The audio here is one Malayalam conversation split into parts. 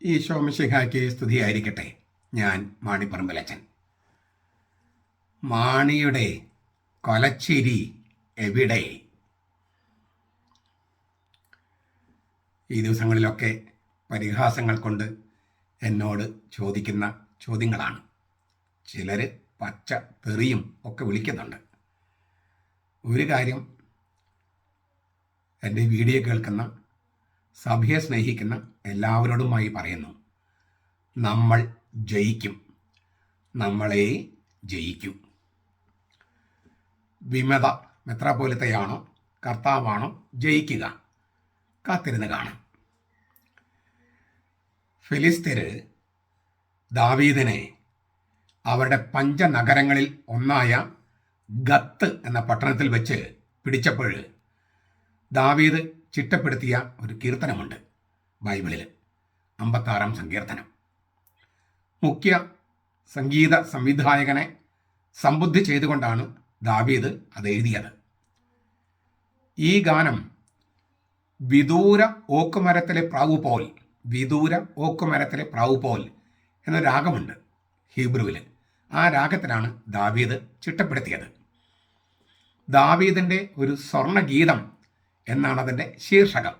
ഈശോ മിശിഹായ്ക്ക് സ്തുതിയായിരിക്കട്ടെ. ഞാൻ മാണി പറമ്പലച്ചൻ. മാണിയുടെ കൊലച്ചിരി എവിടെ? ഈ ദിവസങ്ങളിലൊക്കെ പരിഹാസങ്ങൾ കൊണ്ട് എന്നോട് ചോദിക്കുന്ന ചോദ്യങ്ങളാണ്. ചിലർ പച്ച തെറിയും ഒക്കെ വിളിക്കുന്നുണ്ട്. ഒരു കാര്യം എൻ്റെ വീഡിയോ കേൾക്കുന്ന, സഭയെ സ്നേഹിക്കുന്ന എല്ലാവരോടുമായി പറയുന്നു: നമ്മൾ ജയിക്കും, നമ്മളെ ജയിക്കും. വിമത മെത്രാപ്പോലിത്തയാണോ കർത്താവാണോ ജയിക്കുക? കാത്തിരുന്ന് കാണാം. ഫിലിസ്തീന് ദാവീദിനെ അവരുടെ പഞ്ചനഗരങ്ങളിൽ ഒന്നായ ഗത്ത് എന്ന പട്ടണത്തിൽ വെച്ച് പിടിച്ചപ്പോൾ ദാവീദ് ചിട്ടപ്പെടുത്തിയ ഒരു കീർത്തനമുണ്ട് ബൈബിളിൽ, 56-ാം സങ്കീർത്തനം. മുഖ്യ സംഗീത സംവിധായകനെ സംബുദ്ധി ചെയ്തുകൊണ്ടാണ് ദാവീദ് അത് എഴുതിയത്. ഈ ഗാനം വിദൂര ഓക്കുമരത്തിലെ പ്രാവു പോൽ, വിദൂര ഓക്കുമരത്തിലെ പ്രാവു പോൽ എന്ന രാഗമുണ്ട് ഹീബ്രുവിൽ. ആ രാഗത്തിലാണ് ദാവീദ് ചിട്ടപ്പെടുത്തിയത്. ദാവീദിൻ്റെ ഒരു സ്വർണ്ണഗീതം എന്നാണ് അതിൻ്റെ ശീർഷകം.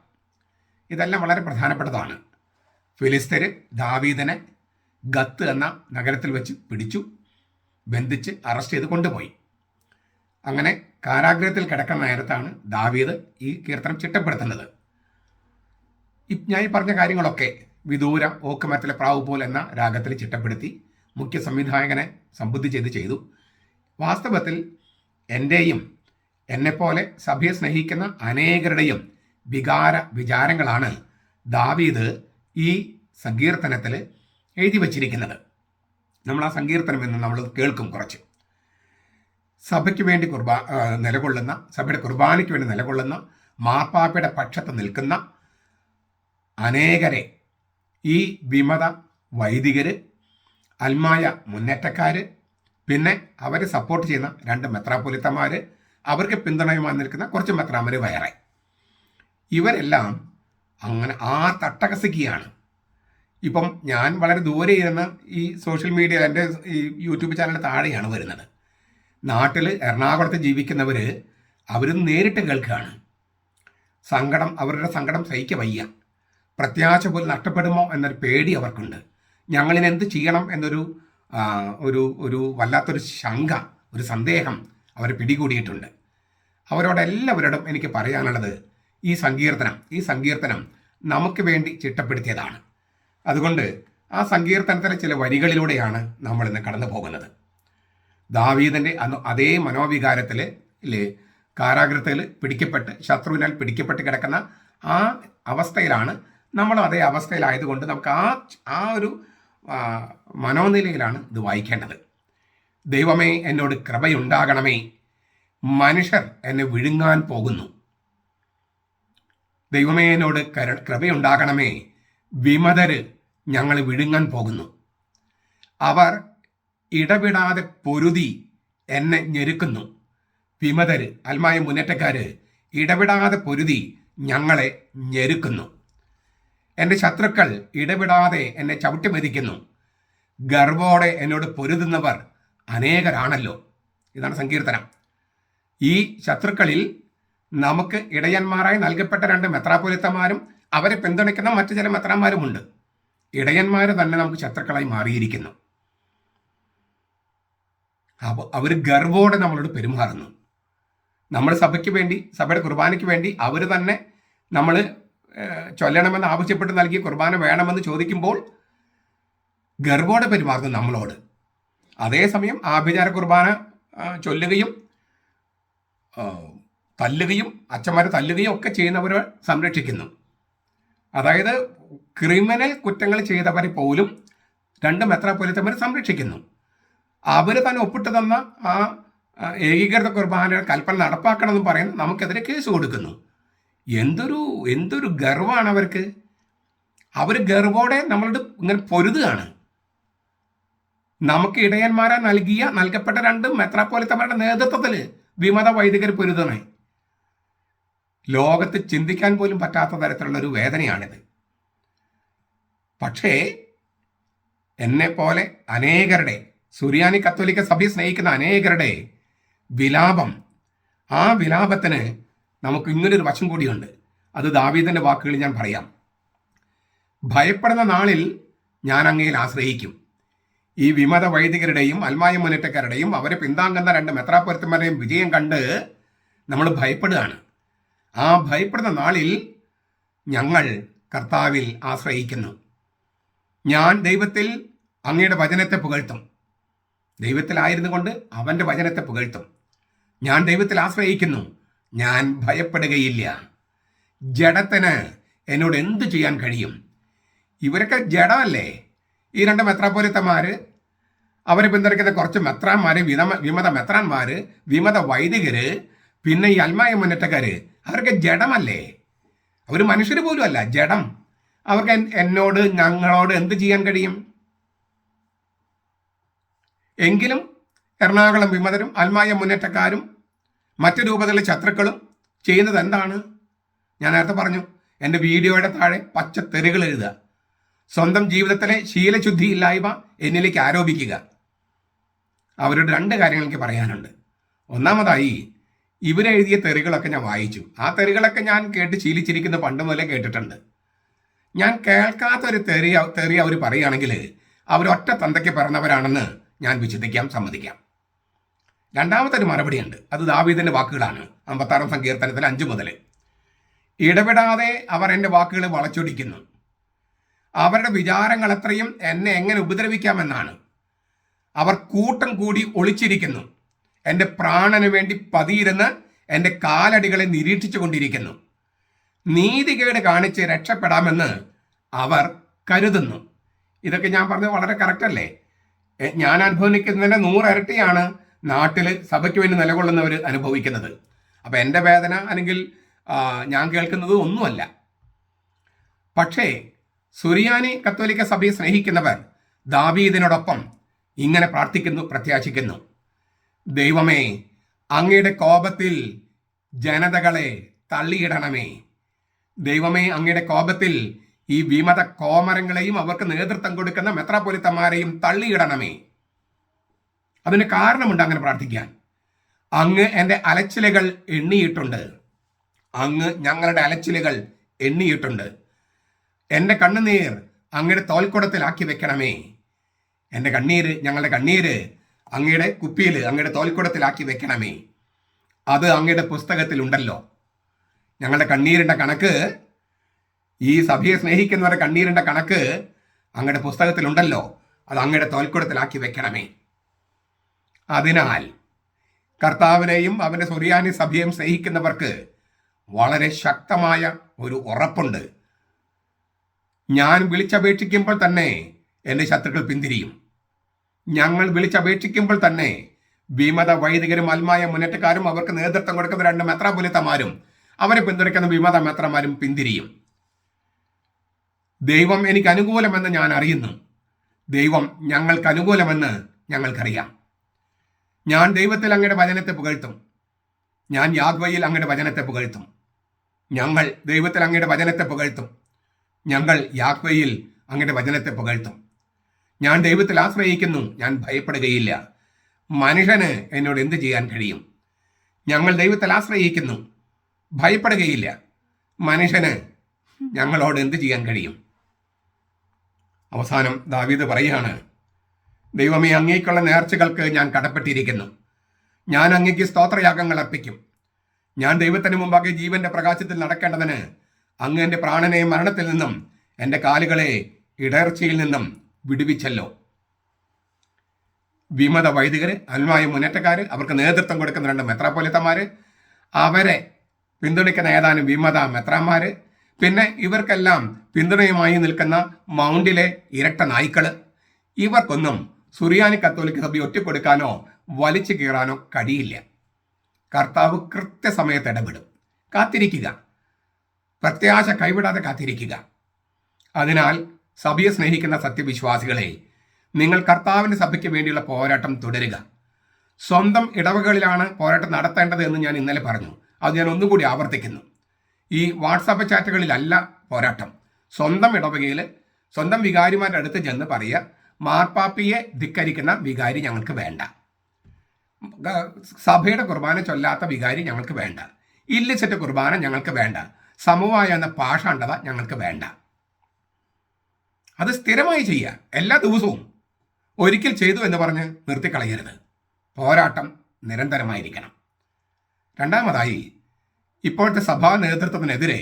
ഇതെല്ലാം വളരെ പ്രധാനപ്പെട്ടതാണ്. ഫിലിസ്തീന് ദാവീദിനെ ഗത്ത് എന്ന നഗരത്തിൽ വെച്ച് പിടിച്ചു, ബന്ധിച്ച് അറസ്റ്റ് ചെയ്ത് കൊണ്ടുപോയി. അങ്ങനെ കാരാഗ്രഹത്തിൽ കിടക്കുന്ന നേരത്താണ് ദാവീദ് ഈ കീർത്തനം ചിട്ടപ്പെടുത്തുന്നത്. ഞാൻ ഈ പറഞ്ഞ കാര്യങ്ങളൊക്കെ വിദൂര ഓക്കുമരത്തിലെ പ്രാവു പോൽ എന്ന രാഗത്തിൽ ചിട്ടപ്പെടുത്തി മുഖ്യ സംവിധായകനെ സംബുദ്ധി ചെയ്തു. വാസ്തവത്തിൽ എൻ്റെയും എന്നെപ്പോലെ സഭയെ സ്നേഹിക്കുന്ന അനേകരുടെയും വിചാരങ്ങളാണ് ദാവീദ് ഈ സങ്കീർത്തനത്തിൽ എഴുതി വച്ചിരിക്കുന്നത്. നമ്മൾ ആ സങ്കീർത്തനം എന്ന് നമ്മൾ കേൾക്കും. കുറച്ച് സഭയ്ക്ക് വേണ്ടി നിലകൊള്ളുന്ന, സഭയുടെ കുർബാനയ്ക്ക് വേണ്ടി നിലകൊള്ളുന്ന, മാർപ്പാപ്പയുടെ പക്ഷത്ത് നിൽക്കുന്ന അനേകരെ, ഈ വിമത വൈദികർ, അൽമായ മുന്നേറ്റക്കാർ, പിന്നെ അവരെ സപ്പോർട്ട് ചെയ്യുന്ന 2 മെത്രാപ്പൊലിത്തമാർ, അവർക്ക് പിന്തുണയുമായി നിൽക്കുന്ന കുറച്ച് മെത്രാമാർ വേറെ, ഇവരെല്ലാം അങ്ങനെ തട്ടകസിക്കുകയാണ്. ഇപ്പം ഞാൻ വളരെ ദൂരെ ഇരുന്ന് ഈ സോഷ്യൽ മീഡിയ, എൻ്റെ ഈ യൂട്യൂബ് ചാനലിന് താഴെയാണ് വരുന്നത്. നാട്ടിൽ എറണാകുളത്ത് ജീവിക്കുന്നവർ അവരും നേരിട്ട് കേൾക്കുകയാണ്. അവരുടെ സങ്കടം സഹിக்க വയ്യ. പ്രത്യാശ പോലും നഷ്ടപ്പെടുമോ എന്നൊരു പേടി അവർക്കുണ്ട്. ഞങ്ങളിന് എന്ത് ചെയ്യണം എന്നൊരു ഒരു വല്ലാത്തൊരു ശങ്ക, ഒരു സന്ദേഹം അവർ പിടികൂടിയിട്ടുണ്ട്. അവരോടെല്ലാവരോടും എനിക്ക് പറയാനുള്ളത്, ഈ സങ്കീർത്തനം നമുക്ക് വേണ്ടി ചിട്ടപ്പെടുത്തിയതാണ്. അതുകൊണ്ട് ആ സങ്കീർത്തനത്തിലെ ചില വരികളിലൂടെയാണ് നമ്മൾ ഇന്ന് കടന്നു പോകുന്നത്. ദാവീദിൻ്റെ അതേ മനോവികാരത്തിൽ കാരാഗ്രഹത്തിൽ പിടിക്കപ്പെട്ട്, ശത്രുവിനാൽ പിടിക്കപ്പെട്ട് കിടക്കുന്ന ആ അവസ്ഥയിലാണ് നമ്മളും. അതേ അവസ്ഥയിലായതുകൊണ്ട് നമുക്ക് ആ ഒരു മനോനിലയിലാണ് ഇത് വായിക്കേണ്ടത്. ദൈവമേ, എന്നോട് കൃപയുണ്ടാകണമേ, മനുഷ്യർ എന്നെ വിഴുങ്ങാൻ പോകുന്നു. ദൈവമേ, എന്നോട് കൃപയുണ്ടാകണമേ, വിമതര് ഞങ്ങൾ വിഴുങ്ങാൻ പോകുന്നു. അവർ ഇടപെടാതെ പൊരുതി എന്നെ ഞെരുക്കുന്നു. വിമതര്, അൽമായ മുന്നേറ്റക്കാര് ഇടപെടാതെ പൊരുതി ഞങ്ങളെ ഞെരുക്കുന്നു. എൻ്റെ ശത്രുക്കൾ ഇടപെടാതെ എന്നെ ചവിട്ടി മെതിക്കുന്നു. ഗർവോടെ എന്നോട് പൊരുതുന്നവർ അനേകരാണല്ലോ. ഇതാണ് സങ്കീർത്തനം. ഈ ശത്രുക്കളിൽ നമുക്ക് ഇടയന്മാരായി നൽകപ്പെട്ട 2 മെത്രാപ്പൊലിത്തമാരും അവരെ പിന്തുണയ്ക്കുന്ന മറ്റു ചില മെത്രാന്മാരുമുണ്ട്. ഇടയന്മാർ തന്നെ നമുക്ക് ശത്രുക്കളായി മാറിയിരിക്കുന്നു. അപ്പോൾ അവർ ഗർവോടെ നമ്മളോട് പെരുമാറുന്നു. നമ്മൾ സഭയ്ക്ക് വേണ്ടി, സഭയുടെ കുർബാനയ്ക്ക് വേണ്ടി അവർ തന്നെ നമ്മൾ ചൊല്ലണമെന്ന് ആവശ്യപ്പെട്ട് നൽകിയ കുർബാന വേണമെന്ന് ചോദിക്കുമ്പോൾ ഗർവോടെ പെരുമാറുന്നു നമ്മളോട്. അതേസമയം ആഭിചാര കുർബാന ചൊല്ലുകയും തല്ലുകയും അച്ഛന്മാരെ തല്ലുകയും ഒക്കെ ചെയ്യുന്നവരെ സംരക്ഷിക്കുന്നു. അതായത് ക്രിമിനൽ കുറ്റങ്ങൾ ചെയ്തവരെ പോലും 2 മെത്രാപ്പൊലിത്തമാർ സംരക്ഷിക്കുന്നു. അവർ തന്നെ ഒപ്പിട്ട് തന്ന ആ ഏകീകൃത കുർബാനയുടെ കൽപ്പന നടപ്പാക്കണമെന്ന് പറയുന്നത് നമുക്കെതിരെ കേസ് കൊടുക്കുന്നു. എന്തൊരു ഗർവമാണ് അവർക്ക്. അവർ ഗർവോടെ നമ്മളോട് ഇങ്ങനെ പൊരുതുകയാണ്. നമുക്ക് ഇടയന്മാരെ നൽകപ്പെട്ട 2 മെത്രാപ്പൊലിത്തമാരുടെ നേതൃത്വത്തിൽ വിമത വൈദികർ പൊരുതണേ. ലോകത്ത് ചിന്തിക്കാൻ പോലും പറ്റാത്ത തരത്തിലുള്ള ഒരു വേദനയാണിത്. പക്ഷേ എന്നെപ്പോലെ അനേകരുടെ, സുറിയാനി കത്തോലിക്ക സഭയെ സ്നേഹിക്കുന്ന അനേകരുടെ വിലാപം, ആ വിലാപത്തിന് നമുക്ക് ഇങ്ങനൊരു വശം കൂടിയുണ്ട്. അത് ദാവീദിന്റെ വാക്കുകളിൽ ഞാൻ പറയാം. ഭയപ്പെടുന്ന നാളിൽ ഞാൻ അങ്ങയിൽ ആശ്രയിക്കും. ഈ വിമത വൈദികരുടെയും അൽമായ മുന്നേറ്റക്കാരുടെയും അവരെ പിന്താങ്ങുന്ന 2 മെത്രാപ്പൊലിത്തന്മാരുടെയും വിജയം കണ്ട് നമ്മൾ ഭയപ്പെടുകയാണ്. ആ ഭയപ്പെടുന്ന നാളിൽ ഞങ്ങൾ കർത്താവിൽ ആശ്രയിക്കുന്നു. ഞാൻ ദൈവത്തിൽ അങ്ങയുടെ വചനത്തെ പുകഴ്ത്തും. ദൈവത്തിലായിരുന്നു കൊണ്ട് അവൻ്റെ വചനത്തെ പുകഴ്ത്തും. ഞാൻ ദൈവത്തിൽ ആശ്രയിക്കുന്നു, ഞാൻ ഭയപ്പെടുകയില്ല. ജഡത്തിന് എന്നോട് എന്ത് ചെയ്യാൻ കഴിയും? ഇവരൊക്കെ ജഡമല്ലേ? ഈ 2 മെത്രാപ്പൊലിത്തന്മാർ, അവരെ പിന്തുണയ്ക്കുന്ന കുറച്ച് മെത്രാന്മാർ, വിമത മെത്രാന്മാർ, വിമത വൈദികര്, പിന്നെ ഈ അൽമായ മുന്നേറ്റക്കാർ, അവരൊക്കെ ജഡമല്ലേ? അവർ മനുഷ്യർ പോലും അല്ല, ജഡം. അവർക്ക് എന്നോട്, ഞങ്ങളോട് എന്ത് ചെയ്യാൻ കഴിയും? എങ്കിലും എറണാകുളം വിമതരും അൽമായ മുന്നേറ്റക്കാരും മറ്റു രൂപത്തിലുള്ള ശത്രുക്കളും ചെയ്യുന്നത് എന്താണ്? ഞാൻ നേരത്തെ പറഞ്ഞു, എൻ്റെ വീഡിയോയുടെ താഴെ പച്ച തെറികൾ എഴുതുക, സ്വന്തം ജീവിതത്തിലെ ശീലശുദ്ധിയില്ലായ്മ എന്നിലേക്ക് ആരോപിക്കുക. അവരോട് 2 കാര്യങ്ങൾ എനിക്ക് പറയാനുണ്ട്. ഒന്നാമതായി, ഇവരെഴുതിയ തെറികളൊക്കെ ഞാൻ വായിച്ചു. ആ തെറികളൊക്കെ ഞാൻ കേട്ട് ശീലിച്ചിരിക്കുന്ന, പണ്ട് മുതലേ കേട്ടിട്ടുണ്ട്. ഞാൻ കേൾക്കാത്തൊരു തെറി അവർ പറയുകയാണെങ്കിൽ അവർ ഒറ്റ തന്തയ്ക്ക് പറഞ്ഞവരാണെന്ന് ഞാൻ വിശദിക്കാം, സമ്മതിക്കാം. രണ്ടാമത്തെ ഒരു മറുപടിയുണ്ട്. അത് ദാവീദിന്റെ വാക്കുകളാണ്. 56 സങ്കീർത്തനത്തിൽ 5 മുതൽ. ഇടപെടാതെ അവർ എൻ്റെ വാക്കുകൾ വളച്ചൊടിക്കുന്നു. അവരുടെ വിചാരങ്ങൾ അത്രയും എന്നെ എങ്ങനെ ഉപദ്രവിക്കാമെന്നാണ്. അവർ കൂട്ടം കൂടി ഒളിച്ചിരിക്കുന്നു. എൻ്റെ പ്രാണന് വേണ്ടി പതിയിരുന്ന് എൻ്റെ കാലടികളെ നിരീക്ഷിച്ചു കൊണ്ടിരിക്കുന്നു. നീതികേട് കാണിച്ച് രക്ഷപ്പെടാമെന്ന് അവർ കരുതുന്നു. ഇതൊക്കെ ഞാൻ പറഞ്ഞത് വളരെ കറക്റ്റ് അല്ലേ? ഞാൻ അനുഭവിക്കുന്നതിൻ്റെ 100 ഇരട്ടിയാണ് നാട്ടിൽ സഭയ്ക്ക് വേണ്ടി നിലകൊള്ളുന്നവർ അനുഭവിക്കുന്നത്. അപ്പം എൻ്റെ വേദന അല്ലെങ്കിൽ ഞാൻ കേൾക്കുന്നത് ഒന്നുമല്ല. പക്ഷേ സുറിയാനി കത്തോലിക്ക സഭയെ സ്നേഹിക്കുന്നവർ ദാവീദിനോടൊപ്പം ഇങ്ങനെ പ്രാർത്ഥിക്കുന്നു, പ്രത്യാശിക്കുന്നു. ദൈവമേ, അങ്ങയുടെ കോപത്തിൽ ജനതകളെ തള്ളിയിടണമേ. ദൈവമേ, അങ്ങയുടെ കോപത്തിൽ ഈ വിമത കോമരങ്ങളെയും അവർക്ക് നേതൃത്വം കൊടുക്കുന്ന മെത്രാപ്പൊലിത്തന്മാരെയും തള്ളിയിടണമേ. അതിന് കാരണമുണ്ട് അങ്ങനെ പ്രാർത്ഥിക്കാൻ. അങ്ങ് എൻ്റെ അലച്ചിലുകൾ എണ്ണിയിട്ടുണ്ട്. അങ്ങ് ഞങ്ങളുടെ അലച്ചിലുകൾ എണ്ണിയിട്ടുണ്ട്. എൻ്റെ കണ്ണുനീർ അങ്ങയുടെ തോൽക്കുടത്തിലാക്കി വെക്കണമേ. എൻ്റെ കണ്ണീര്, ഞങ്ങളുടെ കണ്ണീര് അങ്ങയുടെ കുപ്പിയിൽ, അങ്ങയുടെ തോൽക്കുടത്തിലാക്കി വെക്കണമേ. അത് അങ്ങയുടെ പുസ്തകത്തിലുണ്ടല്ലോ. ഞങ്ങളുടെ കണ്ണീരിൻ്റെ കണക്ക്, ഈ സഭയെ സ്നേഹിക്കുന്നവരുടെ കണ്ണീരിൻ്റെ കണക്ക് അങ്ങയുടെ പുസ്തകത്തിലുണ്ടല്ലോ. അത് അങ്ങയുടെ തോൽക്കുടത്തിലാക്കി വെക്കണമേ. അതിനാൽ കർത്താവിനെയും അവൻ്റെ സുറിയാനി സഭയെയും സ്നേഹിക്കുന്നവർക്ക് വളരെ ശക്തമായ ഒരു ഉറപ്പുണ്ട്. ഞാൻ വിളിച്ചപേക്ഷിക്കുമ്പോൾ തന്നെ എൻ്റെ ശത്രുക്കൾ പിന്തിരിയും. ഞങ്ങൾ വിളിച്ചപേക്ഷിക്കുമ്പോൾ തന്നെ വിമത വൈദികരും അൽമായ മുന്നേറ്റക്കാരും അവർക്ക് നേതൃത്വം കൊടുക്കുന്ന 2 മെത്രാപ്പൊലിത്തമാരും അവരെ പിന്തുണയ്ക്കുന്ന വിമത മെത്രമാരും പിന്തിരിയും. ദൈവം എനിക്ക് അനുകൂലമെന്ന് ഞാൻ അറിയുന്നു. ദൈവം ഞങ്ങൾക്ക് അനുകൂലമെന്ന് ഞങ്ങൾക്കറിയാം. ഞാൻ ദൈവത്തിൽ അങ്ങയുടെ വചനത്തെ പുകഴ്ത്തും. ഞാൻ യാഹ്വയിൽ അങ്ങയുടെ വചനത്തെ പുകഴ്ത്തും. ഞങ്ങൾ ദൈവത്തിൽ അങ്ങയുടെ വചനത്തെ പുകഴ്ത്തും. ഞങ്ങൾ യാഹ്വയിൽ അങ്ങയുടെ വചനത്തെ പുകഴ്ത്തും. ഞാൻ ദൈവത്തിൽ ആശ്രയിക്കുന്നു, ഞാൻ ഭയപ്പെടുകയില്ല. മനുഷ്യന് എന്നോട് എന്ത് ചെയ്യാൻ കഴിയും? ഞങ്ങൾ ദൈവത്തിൽ ആശ്രയിക്കുന്നു, ഭയപ്പെടുകയില്ല. മനുഷ്യന് ഞങ്ങളോട് എന്ത് ചെയ്യാൻ കഴിയും? അവസാനം ദാവീദ് പറയുകയാണ്, ദൈവമേ, അങ്ങേക്കുള്ള നേർച്ചകൾക്ക് ഞാൻ കടപ്പെട്ടിരിക്കുന്നു. ഞാൻ അങ്ങേക്ക് സ്തോത്രയാഗങ്ങൾ അർപ്പിക്കും. ഞാൻ ദൈവത്തിന് മുമ്പാകെ ജീവന്റെ പ്രകാശത്തിൽ നടക്കേണ്ടതിന് അങ്ങ് എൻ്റെ പ്രാണനെ മരണത്തിൽ നിന്നും എൻ്റെ കാലുകളെ ഇടർച്ചയിൽ നിന്നും വിടുവിച്ചല്ലോ. വിമത വൈദികർ, അൽമായ മുന്നേറ്റക്കാർ, അവർക്ക് നേതൃത്വം കൊടുക്കുന്ന 2 മെത്രാപ്പൊലിത്തമാർ, അവരെ പിന്തുണയ്ക്കുന്ന ഏതാനും വിമത മെത്രാന്മാർ, പിന്നെ ഇവർക്കെല്ലാം പിന്തുണയുമായി നിൽക്കുന്ന മൗണ്ടിലെ ഇരട്ട നായ്ക്കൾ, ഇവർക്കൊന്നും സുറിയാനി കത്തോലിക്ക സഭ ഒറ്റക്കൊടുക്കാനോ വലിച്ചു കീറാനോ കഴിയില്ല. കർത്താവ് കൃത്യസമയത്ത് ഇടപെടും. കാത്തിരിക്കുക, പ്രത്യാശ കൈവിടാതെ കാത്തിരിക്കുക. അതിനാൽ സഭയെ സ്നേഹിക്കുന്ന സത്യവിശ്വാസികളെ, നിങ്ങൾ കർത്താവിൻ്റെ സഭയ്ക്ക് വേണ്ടിയുള്ള പോരാട്ടം തുടരുക. സ്വന്തം ഇടവകളിലാണ് പോരാട്ടം നടത്തേണ്ടത് എന്ന് ഞാൻ ഇന്നലെ പറഞ്ഞു. അത് ഞാൻ ഒന്നുകൂടി ആവർത്തിക്കുന്നു. ഈ വാട്സാപ്പ് ചാറ്റുകളിലല്ല പോരാട്ടം. സ്വന്തം ഇടവകയിൽ സ്വന്തം വികാരിമാരുടെ അടുത്ത് ചെന്ന് പറയുക, മാർപ്പാപ്പിയെ ധിക്കരിക്കുന്ന വികാരി ഞങ്ങൾക്ക് വേണ്ട, സഭയുടെ കുർബാന ചൊല്ലാത്ത വികാരി ഞങ്ങൾക്ക് വേണ്ട, ഇല്ലിസിറ്റ് കുർബാന ഞങ്ങൾക്ക് വേണ്ട, സമവായ എന്ന പാഷാണ്ഡത ഞങ്ങൾക്ക് വേണ്ട. അത് സ്ഥിരമായി ചെയ്യുക, എല്ലാ ദിവസവും. ഒരിക്കൽ ചെയ്തു എന്ന് പറഞ്ഞ് നിർത്തിക്കളയരുത്. പോരാട്ടം നിരന്തരമായിരിക്കണം. രണ്ടാമതായി, ഇപ്പോഴത്തെ സഭാ നേതൃത്വത്തിനെതിരെ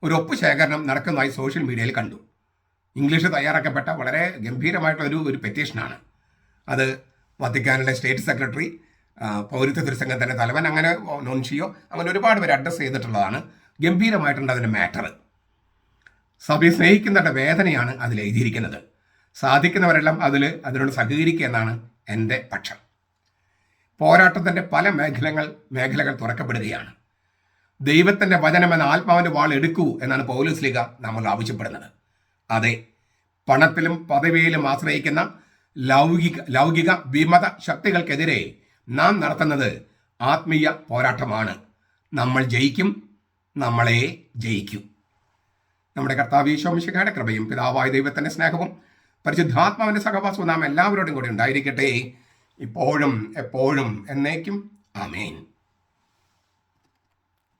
ഒരു ഒപ്പ് ശേഖരണം നടക്കുന്നതായി സോഷ്യൽ മീഡിയയിൽ കണ്ടു. ഇംഗ്ലീഷ് തയ്യാറാക്കപ്പെട്ട വളരെ ഗംഭീരമായിട്ടുള്ള ഒരു പെറ്റീഷനാണ്. അത് വത്തിക്കാനിലെ സ്റ്റേറ്റ് സെക്രട്ടറി, പൗരത്വ തിരുസംഘത്തിൻ്റെ തലവൻ, അങ്ങനെ നോൻഷിയോ, അങ്ങനെ ഒരുപാട് പേര് അഡ്രസ്സ് ചെയ്തിട്ടുള്ളതാണ്. ഗംഭീരമായിട്ടുണ്ട് അതിൻ്റെ മാറ്റർ. സഭയെ സ്നേഹിക്കുന്നവരുടെ വേദനയാണ് അതിൽ എഴുതിയിരിക്കുന്നത്. സാധിക്കുന്നവരെല്ലാം അതിനോട് സഹകരിക്കുക എന്നാണ് എൻ്റെ പക്ഷം. പോരാട്ടത്തിൻ്റെ പല മേഖലകൾ തുറക്കപ്പെടുകയാണ്. ദൈവത്തിൻ്റെ വചനമെന്ന ആത്മാവിൻ്റെ വാൾ എടുക്കൂ എന്നാണ് പൗലോസ്ലീഹ നമ്മൾ ആവശ്യപ്പെടുന്നത്. അതെ, പണത്തിലും പദവിയിലും ആശ്രയിക്കുന്ന ലൗകിക വിമത ശക്തികൾക്കെതിരെ നാം നടത്തുന്നത് ആത്മീയ പോരാട്ടമാണ്. നമ്മൾ ജയിക്കും, നമ്മളെ ജയിക്കും. നമ്മുടെ കർത്താവ് ഈശോ മിശിഹായുടെ കൃപയും പിതാവായ ദൈവത്തിൻ്റെ സ്നേഹവും പരിശുദ്ധാത്മാവിൻ്റെ സഹവാസവും നാം എല്ലാവരോടും കൂടി ഉണ്ടായിരിക്കട്ടെ, ഇപ്പോഴും എപ്പോഴും എന്നേക്കും. ആമേൻ.